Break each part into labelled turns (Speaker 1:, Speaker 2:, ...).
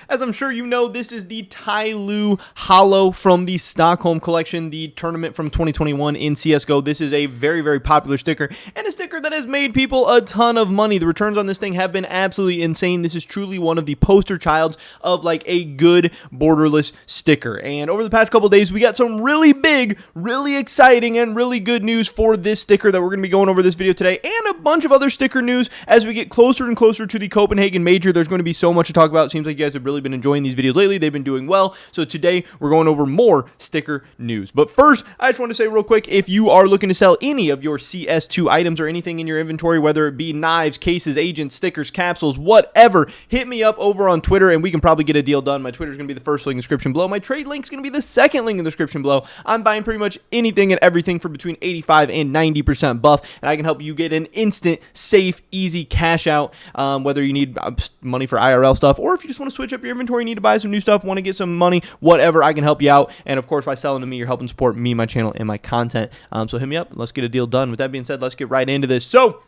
Speaker 1: As I'm sure you know, this is the Tai Lu Holo from the Stockholm collection, the tournament from 2021 in CSGO. This is a very, very popular sticker, and a sticker that has made people a ton of money. The returns on this thing have been absolutely insane. This is truly one of the poster childs of like a good borderless sticker. And over the past couple days, we got some really big, really exciting, and really good news for this sticker that we're going to be going over this video today, and a bunch of other sticker news as we get closer and closer to the Copenhagen Major. There's going to be so much to talk about. It seems like you guys have really been enjoying these videos lately. They've been doing well. So today we're going over more sticker news. But first, I just want to say real quick, if you are looking to sell any of your CS2 items or anything in your inventory, whether it be knives, cases, agents, stickers, capsules, whatever, hit me up over on Twitter and we can probably get a deal done. My Twitter is going to be the first link in the description below. My trade link is going to be the second link in the description below. I'm buying pretty much anything and everything for between 85 and 90% buff, and I can help you get an instant, safe, easy cash out, whether you need money for IRL stuff, or if you just want to switch up your inventory, need to buy some new stuff, want to get some money, whatever, I can help you out. And of course, by selling to me, you're helping support me, my channel, and my content. So hit me up. Let's get a deal done. With that being said, let's get right into this. So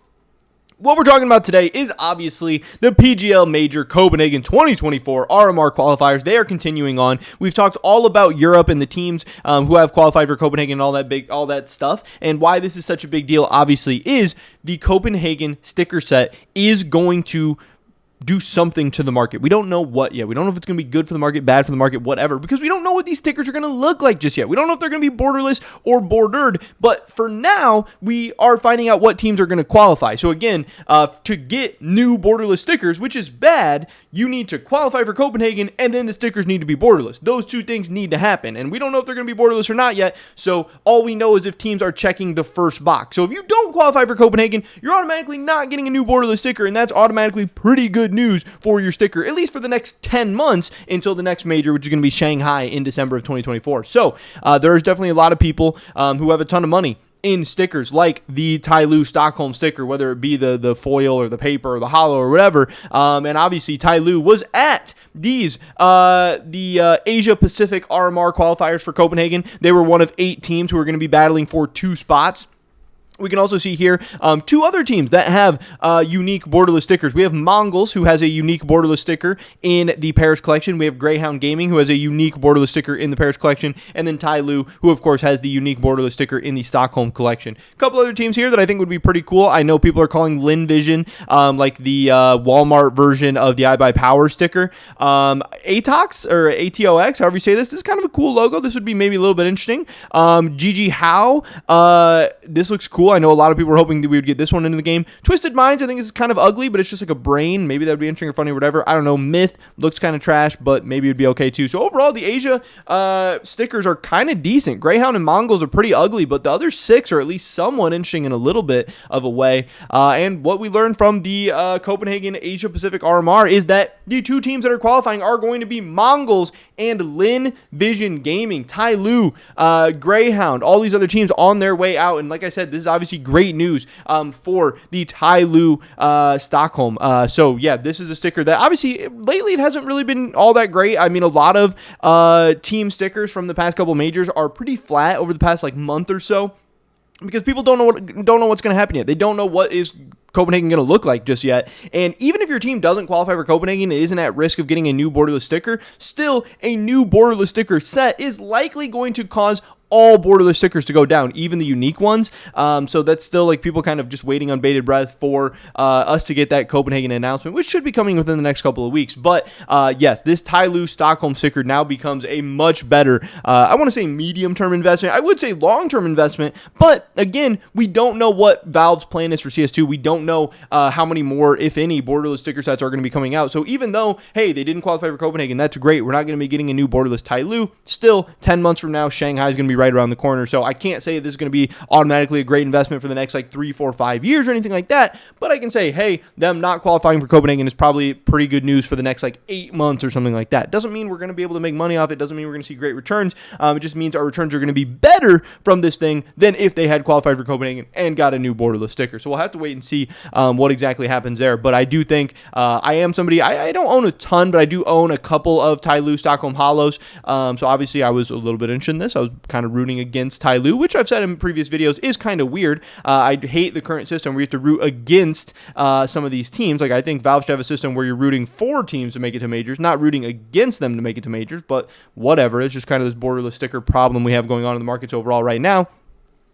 Speaker 1: what we're talking about today is obviously the PGL Major Copenhagen 2024 RMR qualifiers. They are continuing on. We've talked all about Europe and the teams who have qualified for Copenhagen and all that stuff. And why this is such a big deal, obviously, is the Copenhagen sticker set is going to do something to the market. We don't know what yet. We don't know if it's going to be good for the market, bad for the market, whatever, because we don't know what these stickers are going to look like just yet. We don't know if they're going to be borderless or bordered, but for now, we are finding out what teams are going to qualify. So again, to get new borderless stickers, which is bad, you need to qualify for Copenhagen, and then the stickers need to be borderless. Those two things need to happen, and we don't know if they're going to be borderless or not yet, so all we know is if teams are checking the first box. So if you don't qualify for Copenhagen, you're automatically not getting a new borderless sticker, and that's automatically pretty good news for your sticker, at least for the next 10 months until the next major, which is going to be Shanghai in December of 2024. So there's definitely a lot of people who have a ton of money in stickers like the Tai Lu Stockholm sticker, whether it be the foil or the paper or the holo or whatever. And obviously Tai Lu was at these the Asia Pacific RMR qualifiers for Copenhagen. They were one of 8 teams who are going to be battling for 2 spots. We can also see here 2 other teams that have unique borderless stickers. We have Mongols, who has a unique borderless sticker in the Paris collection. We have Greyhound Gaming, who has a unique borderless sticker in the Paris collection. And then Tai Lu, who of course has the unique borderless sticker in the Stockholm collection. A couple other teams here that I think would be pretty cool. I know people are calling Lin Vision like the Walmart version of the iBuyPower sticker. ATOX, or ATOX, however you say this. This is kind of a cool logo. This would be maybe a little bit interesting. GG How, this looks cool. I know a lot of people were hoping that we would get this one into the game. Twisted Minds, I think is kind of ugly, but it's just like a brain. Maybe that would be interesting or funny or whatever. I don't know. Myth looks kind of trash, but maybe it would be okay too. So overall, the Asia stickers are kind of decent. Greyhound and Mongols are pretty ugly, but the other 6 are at least somewhat interesting in a little bit of a way. And what we learned from the Copenhagen Asia Pacific RMR is that the 2 teams that are qualifying are going to be Mongols and Lin Vision Gaming. Tai Lu, Greyhound, all these other teams on their way out. And like I said, this is obviously great news for the Tai Lu Stockholm. So yeah, this is a sticker that obviously lately it hasn't really been all that great. I mean, a lot of team stickers from the past couple majors are pretty flat over the past like month or so, because people don't know what's going to happen yet. They don't know what is Copenhagen going to look like just yet. And even if your team doesn't qualify for Copenhagen, it isn't at risk of getting a new borderless sticker. Still, a new borderless sticker set is likely going to cause all borderless stickers to go down, even the unique ones. So that's still like people kind of just waiting on bated breath for us to get that Copenhagen announcement, which should be coming within the next couple of weeks. But yes, this Tai Lu Stockholm sticker now becomes a much better, I want to say medium-term investment. I would say long-term investment, but again, we don't know what Valve's plan is for CS2. We don't know how many more, if any, borderless sticker sets are going to be coming out. So even though, hey, they didn't qualify for Copenhagen, that's great. We're not going to be getting a new borderless Tai Lu. Still, 10 months from now, Shanghai is going to be right around the corner. So I can't say this is going to be automatically a great investment for the next like 3, 4, 5 years or anything like that. But I can say, hey, them not qualifying for Copenhagen is probably pretty good news for the next like 8 months or something like that. Doesn't mean we're going to be able to make money off it. Doesn't mean we're going to see great returns. It just means our returns are going to be better from this thing than if they had qualified for Copenhagen and got a new borderless sticker. So we'll have to wait and see what exactly happens there. But I do think I am somebody, I don't own a ton, but I do own a couple of Tai Lu Stockholm Holos. So obviously I was a little bit interested in this. I was kind of of rooting against Tai Lu, which I've said in previous videos is kind of weird. I hate the current system where you have to root against some of these teams. Like, I think Valve should have a system where you're rooting for teams to make it to majors, not rooting against them to make it to majors, but whatever. It's just kind of this borderless sticker problem we have going on in the markets overall right now.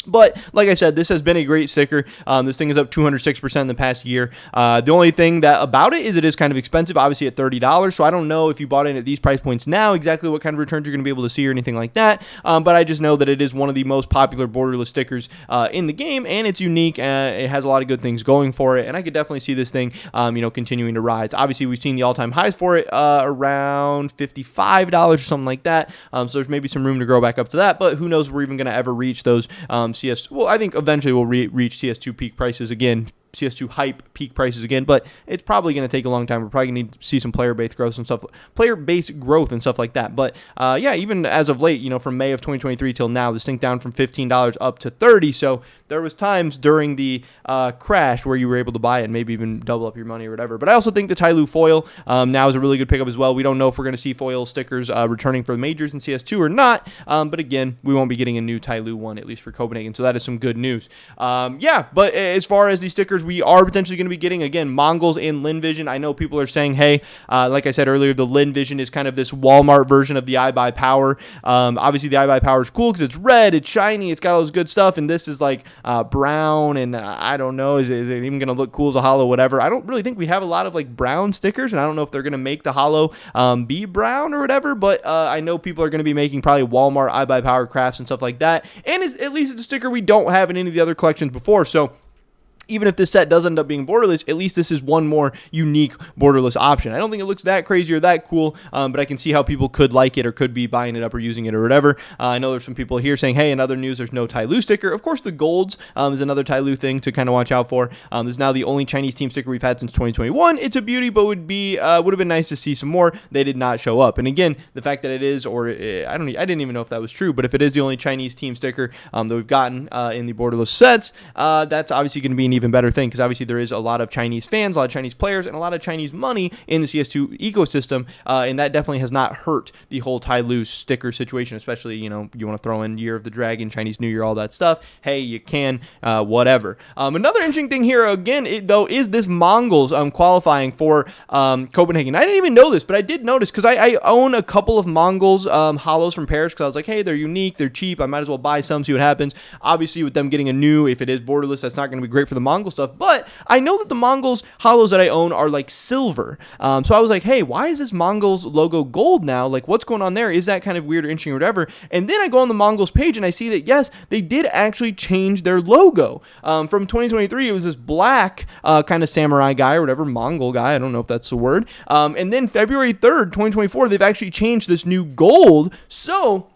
Speaker 1: But like I said, this has been a great sticker. This thing is up 206% in the past year. The only thing that about it is kind of expensive, obviously at $30. So I don't know if you bought in at these price points now exactly what kind of returns you're going to be able to see or anything like that. But I just know that it is one of the most popular borderless stickers in the game, and it's unique. It has a lot of good things going for it, and I could definitely see this thing, continuing to rise. Obviously, we've seen the all-time highs for it around $55 or something like that. So there's maybe some room to grow back up to that. But who knows if we're even going to ever reach those well, I think eventually we'll reach CS2 peak prices again. CS2 hype peak prices again, but it's probably going to take a long time. We're probably going to need to see some player base growth and stuff like that. But yeah, even as of late, from May of 2023 till now, this thing down from $15 up to $30. So there was times during the crash where you were able to buy it and maybe even double up your money or whatever. But I also think the Tai Lu foil now is a really good pickup as well. We don't know if we're going to see foil stickers returning for the majors in CS2 or not. But again, we won't be getting a new Tai Lu one, at least for Copenhagen. So that is some good news. Yeah, but as far as these stickers, we are potentially going to be getting, again, Mongols and Lin Vision. I know people are saying, hey, like I said earlier, the Lin Vision is kind of this Walmart version of the iBuyPower. Obviously, the iBuyPower is cool because it's red, it's shiny, it's got all this good stuff, and this is like brown, and I don't know, is it even going to look cool as a holo, whatever. I don't really think we have a lot of like brown stickers, and I don't know if they're going to make the holo be brown or whatever, but I know people are going to be making probably Walmart iBuyPower crafts and stuff like that, and at least it's a sticker we don't have in any of the other collections before, so even if this set does end up being borderless, at least this is one more unique borderless option. I don't think it looks that crazy or that cool, but I can see how people could like it or could be buying it up or using it or whatever. I know there's some people here saying, hey, in other news, there's no Tai Lu sticker. Of course, the golds is another Tai Lu thing to kind of watch out for. This is now the only Chinese team sticker we've had since 2021. It's a beauty, but would have been nice to see some more. They did not show up. And again, the fact that it is, or I didn't even know if that was true, but if it is the only Chinese team sticker that we've gotten in the borderless sets, that's obviously going to be an even better thing, because obviously there is a lot of Chinese fans, a lot of Chinese players, and a lot of Chinese money in the CS2 ecosystem, and that definitely has not hurt the whole Tai Lu sticker situation, especially, you want to throw in Year of the Dragon, Chinese New Year, all that stuff. Hey, you can, whatever. Another interesting thing here, again, though, is this Mongols qualifying for Copenhagen. I didn't even know this, but I did notice, because I own a couple of Mongols holos from Paris, because I was like, hey, they're unique, they're cheap, I might as well buy some, see what happens. Obviously, with them getting a new, if it is borderless, that's not going to be great for the Mongol stuff, but I know that the Mongols holos that I own are like silver. So I was like, hey, why is this Mongols logo gold now? Like, what's going on there? Is that kind of weird or interesting or whatever? And then I go on the Mongols page and I see that, yes, they did actually change their logo. From 2023, it was this black kind of samurai guy or whatever, Mongol guy. I don't know if that's the word. And then February 3rd, 2024, they've actually changed this new gold. So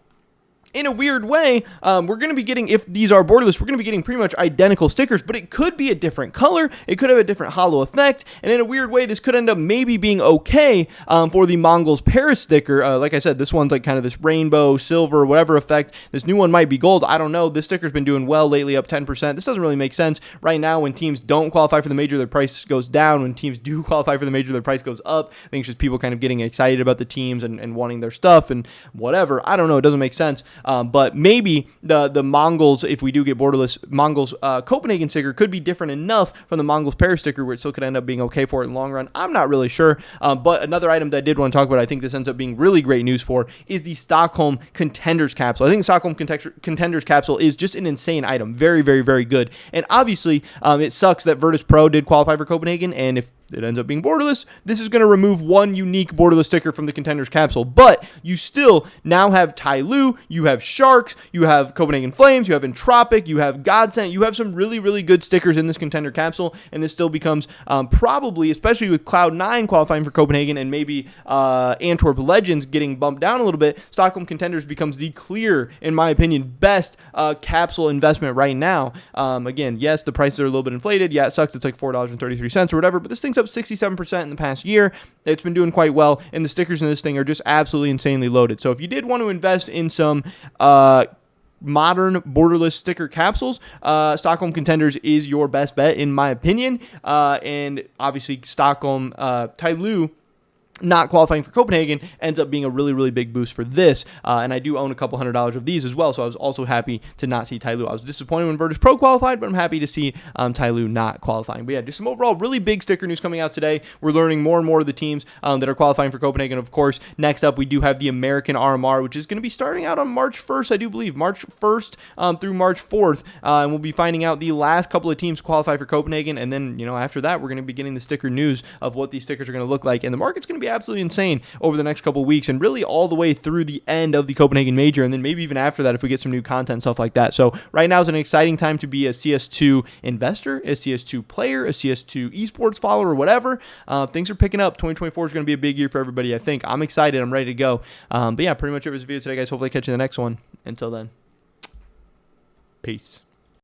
Speaker 1: in a weird way, we're going to be getting, if these are borderless, we're going to be getting pretty much identical stickers, but it could be a different color. It could have a different holo effect. And in a weird way, this could end up maybe being okay for the Mongols Paris sticker. Like I said, this one's like kind of this rainbow, silver, whatever effect. This new one might be gold. I don't know. This sticker's been doing well lately, up 10%. This doesn't really make sense. Right now, when teams don't qualify for the major, their price goes down. When teams do qualify for the major, their price goes up. I think it's just people kind of getting excited about the teams and wanting their stuff and whatever. I don't know. It doesn't make sense. But maybe the Mongols, if we do get borderless, Mongols Copenhagen sticker could be different enough from the Mongols Paris sticker where it still could end up being okay for it in the long run. I'm not really sure. But another item that I did want to talk about, I think this ends up being really great news for, is the Stockholm Contenders capsule. I think the Stockholm Contenders capsule is just an insane item. Very, very, very good. And obviously, it sucks that Virtus Pro did qualify for Copenhagen, and if it ends up being borderless, this is going to remove one unique borderless sticker from the Contenders capsule, but you still now have Tai Lu, you have Sharks, you have Copenhagen Flames, you have Entropic, you have Godsent, you have some really, really good stickers in this Contender capsule, and this still becomes probably, especially with Cloud9 qualifying for Copenhagen and maybe Antwerp Legends getting bumped down a little bit, Stockholm Contenders becomes the clear, in my opinion, best capsule investment right now. Again, yes, the prices are a little bit inflated. Yeah, it sucks. It's like $4.33 or whatever, but this thing's up 67% in the past year. It's been doing quite well, and the stickers in this thing are just absolutely insanely loaded. So if you did want to invest in some modern borderless sticker capsules, Stockholm Contenders is your best bet, in my opinion. And obviously, Stockholm Tai Lu not qualifying for Copenhagen ends up being a really, really big boost for this. And I do own a couple $100 of these as well, so I was also happy to not see Tai Lu. I was disappointed when Virtus Pro qualified, but I'm happy to see Tai Lu not qualifying. But yeah, just some overall really big sticker news coming out today. We're learning more and more of the teams that are qualifying for Copenhagen. Of course, next up we do have the American RMR, which is going to be starting out on March 1st, I do believe, March 1st through March 4th. And we'll be finding out the last couple of teams qualify for Copenhagen. And then, after that, we're going to be getting the sticker news of what these stickers are going to look like. And the market's going to be absolutely insane over the next couple of weeks and really all the way through the end of the Copenhagen Major, and then maybe even after that if we get some new content, stuff like that. So right now is an exciting time to be a CS2 investor, a CS2 player, a CS2 esports follower, whatever. Things are picking up. 2024 is going to be a big year for everybody, I think. I'm excited. I'm ready to go. But yeah, pretty much it was the video today, guys. Hopefully catch you in the next one. Until then, peace.